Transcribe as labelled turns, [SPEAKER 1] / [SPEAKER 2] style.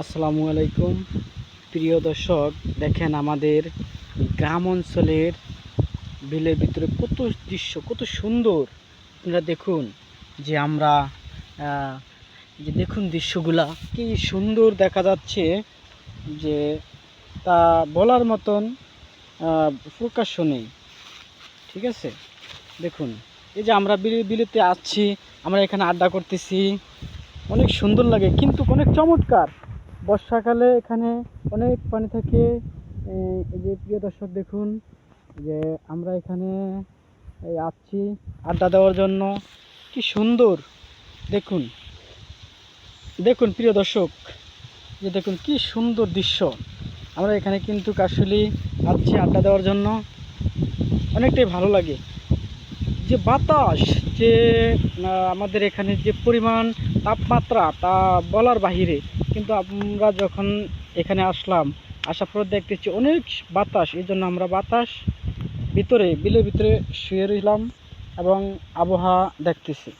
[SPEAKER 1] আসসালামু আলাইকুম প্রিয় দর্শক, দেখেন আমাদের গ্রাম অঞ্চলের বিলের ভিতরে কত দৃশ্য, কত সুন্দর। আপনারা দেখুন যে আমরা দেখুন দৃশ্যগুলা কি সুন্দর দেখা যাচ্ছে, যে তা বলার মতন প্রকাশ্য নেই। ঠিক আছে, দেখুন এই যে আমরা বিলেতে আসছি, আমরা এখানে আড্ডা করতেছি, অনেক সুন্দর লাগে কিন্তু অনেক চমৎকার। বর্ষাকালে এখানে অনেক পানি থাকে। এই যে প্রিয় দর্শক দেখুন যে আমরা এখানে আসছি আড্ডা দেওয়ার জন্য, কি সুন্দর। দেখুন দেখুন প্রিয় দর্শক, যে দেখুন কি সুন্দর দৃশ্য। আমরা এখানে কিন্তু আসলে আসছি আড্ডা দেওয়ার জন্য, অনেকটাই ভালো লাগে। যে বাতাস, যে আমাদের এখানে যে পরিমাণ তাপমাত্রা তা বলার বাহিরে। কিন্তু আমরা যখন এখানে আসলাম, আসার পর দেখতেছি অনেক বাতাস, এই জন্য আমরা বাতাস ভিতরে বিলের ভিতরে শুয়ে রইলাম এবং আবহাওয়া দেখতেছি।